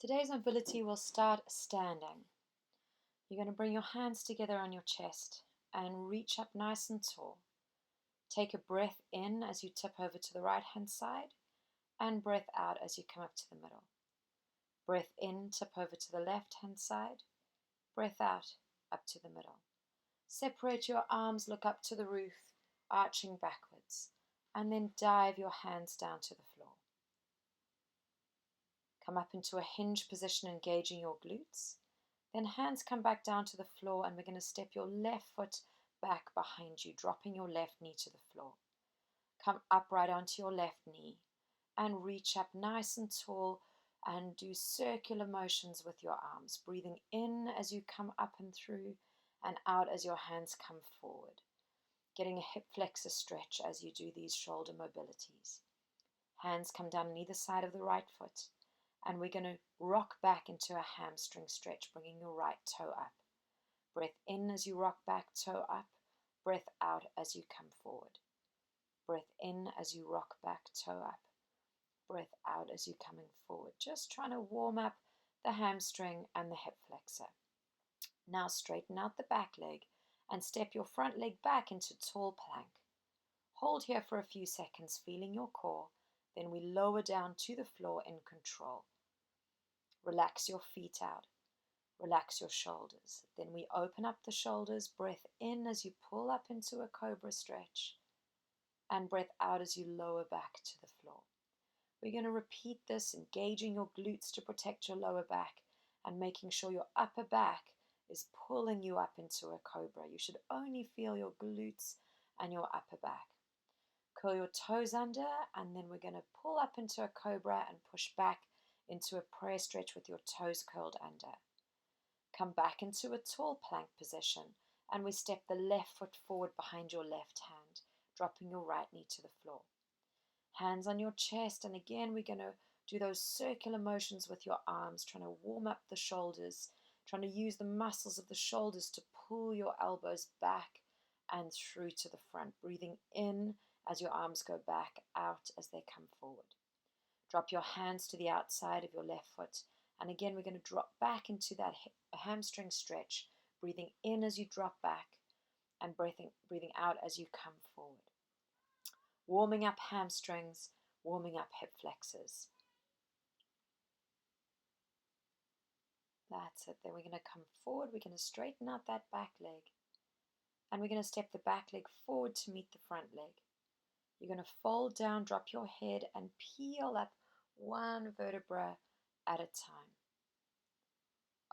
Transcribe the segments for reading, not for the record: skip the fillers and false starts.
Today's mobility will start standing. You're going to bring your hands together on your chest and reach up nice and tall. Take a breath in as you tip over to the right hand side and breath out as you come up to the middle. Breath in, tip over to the left hand side. Breath out, up to the middle. Separate your arms, look up to the roof, arching backwards, and then dive your hands down to the floor. Come up into a hinge position, engaging your glutes. Then hands come back down to the floor, and we're going to step your left foot back behind you, dropping your left knee to the floor. Come upright onto your left knee and reach up nice and tall and do circular motions with your arms, breathing in as you come up and through and out as your hands come forward. Getting a hip flexor stretch as you do these shoulder mobilities. Hands come down on either side of the right foot, and we're going to rock back into a hamstring stretch, bringing your right toe up. Breath in as you rock back, toe up. Breath out as you come forward. Breath in as you rock back, toe up. Breath out as you're coming forward. Just trying to warm up the hamstring and the hip flexor. Now straighten out the back leg and step your front leg back into tall plank. Hold here for a few seconds, feeling your core. Then we lower down to the floor in control. Relax your feet out. Relax your shoulders. Then we open up the shoulders. Breath in as you pull up into a cobra stretch. And breath out as you lower back to the floor. We're going to repeat this, engaging your glutes to protect your lower back and making sure your upper back is pulling you up into a cobra. You should only feel your glutes and your upper back. Curl your toes under, and then we're going to pull up into a cobra and push back into a prayer stretch with your toes curled under. Come back into a tall plank position, and we step the left foot forward behind your left hand, dropping your right knee to the floor. Hands on your chest, and again we're going to do those circular motions with your arms, trying to warm up the shoulders, trying to use the muscles of the shoulders to pull your elbows back and through to the front, breathing in as your arms go back, out as they come forward. Drop your hands to the outside of your left foot, and again we're going to drop back into that hamstring stretch, breathing in as you drop back and breathing out as you come forward. Warming up hamstrings, warming up hip flexors. That's it. Then we're going to come forward. We're going to straighten out that back leg. And we're going to step the back leg forward to meet the front leg. You're going to fold down, drop your head, and peel up one vertebra at a time.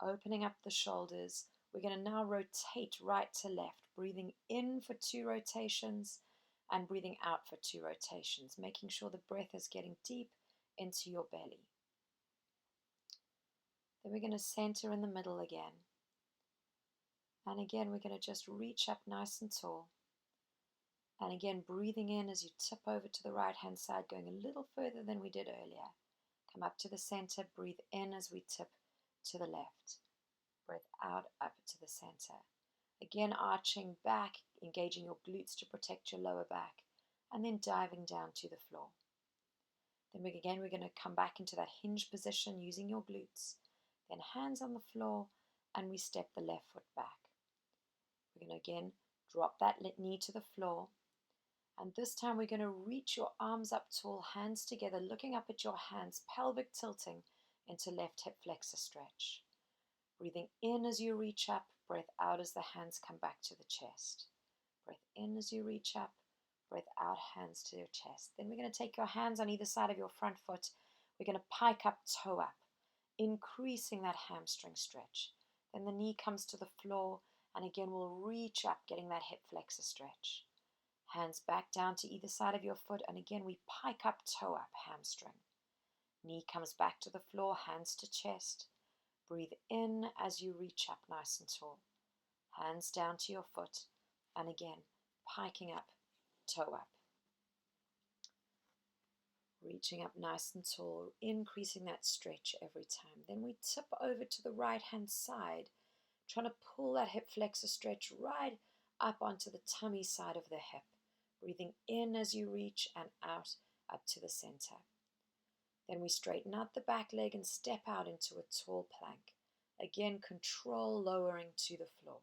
Opening up the shoulders. We're going to now rotate right to left, breathing in for 2 rotations and breathing out for 2 rotations, making sure the breath is getting deep into your belly. Then we're going to center in the middle again. And again, we're going to just reach up nice and tall. And again, breathing in as you tip over to the right hand side, going a little further than we did earlier. Come up to the center, breathe in as we tip to the left. Breath out, up to the center. Again, arching back, engaging your glutes to protect your lower back, and then diving down to the floor. Then we're going to come back into that hinge position using your glutes. Then hands on the floor, and we step the left foot back. We're going to again drop that knee to the floor. And this time we're going to reach your arms up tall, hands together, looking up at your hands, pelvic tilting into left hip flexor stretch. Breathing in as you reach up, breath out as the hands come back to the chest. Breath in as you reach up, breath out, hands to your chest. Then we're going to take your hands on either side of your front foot. We're going to pike up, toe up, increasing that hamstring stretch. Then the knee comes to the floor, and again we'll reach up, getting that hip flexor stretch. Hands back down to either side of your foot, and again we pike up, toe up, hamstring. Knee comes back to the floor, hands to chest. Breathe in as you reach up nice and tall. Hands down to your foot, and again piking up, toe up. Reaching up nice and tall, increasing that stretch every time. Then we tip over to the right hand side, trying to pull that hip flexor stretch right up onto the tummy side of the hip. Breathing in as you reach and out up to the center. Then we straighten out the back leg and step out into a tall plank. Again, control lowering to the floor.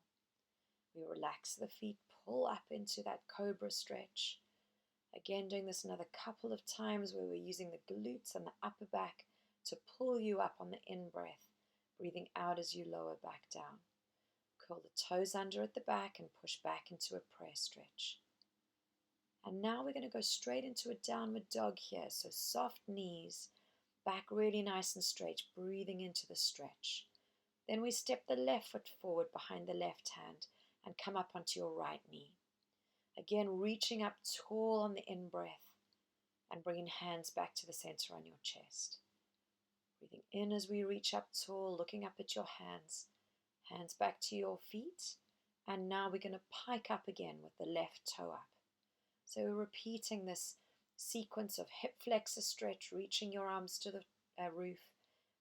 We relax the feet, pull up into that cobra stretch. Again, doing this another couple of times where we're using the glutes and the upper back to pull you up on the in-breath, breathing out as you lower back down. Curl the toes under at the back and push back into a prayer stretch. And now we're going to go straight into a downward dog here. So soft knees, back really nice and straight, breathing into the stretch. Then we step the left foot forward behind the left hand and come up onto your right knee. Again, reaching up tall on the in-breath and bringing hands back to the center on your chest. Breathing in as we reach up tall, looking up at your hands. Hands back to your feet. And now we're going to pike up again with the left toe up. So we're repeating this sequence of hip flexor stretch, reaching your arms to the roof,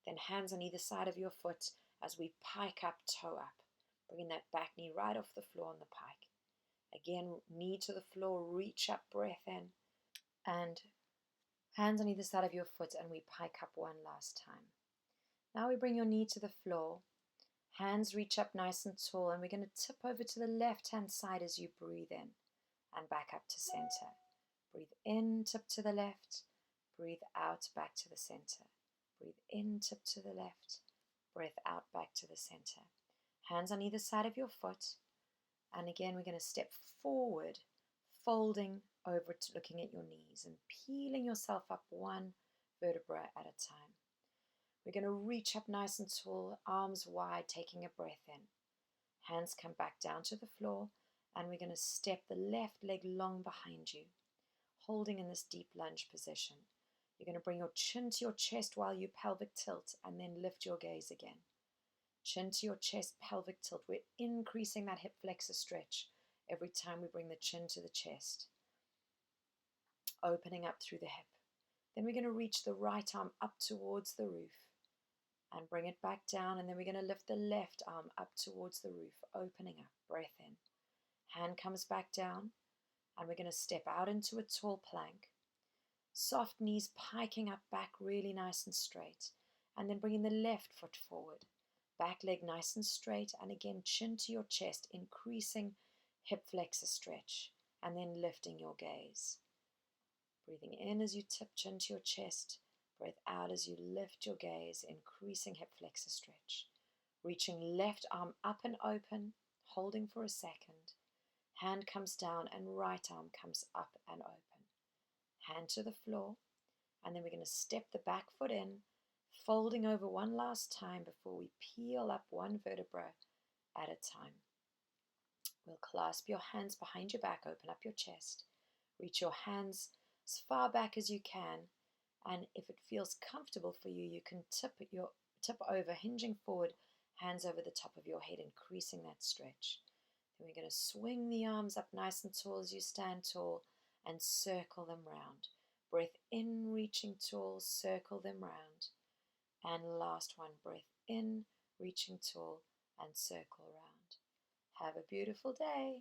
then hands on either side of your foot as we pike up, toe up. Bringing that back knee right off the floor on the pike. Again, knee to the floor, reach up, breath in, and hands on either side of your foot, and we pike up one last time. Now we bring your knee to the floor, hands reach up nice and tall, and we're going to tip over to the left-hand side as you breathe in, and back up to center. Breathe in, tip to the left, breathe out, back to the center. Breathe in, tip to the left, breath out, back to the center. Hands on either side of your foot. And again, we're going to step forward, folding over to looking at your knees and peeling yourself up one vertebra at a time. We're going to reach up nice and tall, arms wide, taking a breath in. Hands come back down to the floor, and we're going to step the left leg long behind you, holding in this deep lunge position. You're going to bring your chin to your chest while you pelvic tilt, and then lift your gaze again. Chin to your chest, pelvic tilt. We're increasing that hip flexor stretch every time we bring the chin to the chest. Opening up through the hip. Then we're going to reach the right arm up towards the roof and bring it back down. And then we're going to lift the left arm up towards the roof, opening up, breath in. Hand comes back down, and we're going to step out into a tall plank. Soft knees piking up back really nice and straight. And then bringing the left foot forward. Back leg nice and straight, and again chin to your chest, increasing hip flexor stretch, and then lifting your gaze. Breathing in as you tip chin to your chest, breath out as you lift your gaze, increasing hip flexor stretch. Reaching left arm up and open, holding for a second. Hand comes down and right arm comes up and open. Hand to the floor, and then we're going to step the back foot in, folding over one last time before we peel up one vertebra at a time. We'll clasp your hands behind your back, open up your chest, reach your hands as far back as you can, and if it feels comfortable for you, you can tip over, hinging forward, hands over the top of your head, increasing that stretch. Then we're going to swing the arms up nice and tall as you stand tall and circle them round. Breath in, reaching tall, circle them round. And last one, breath in, reaching tall, and circle round. Have a beautiful day.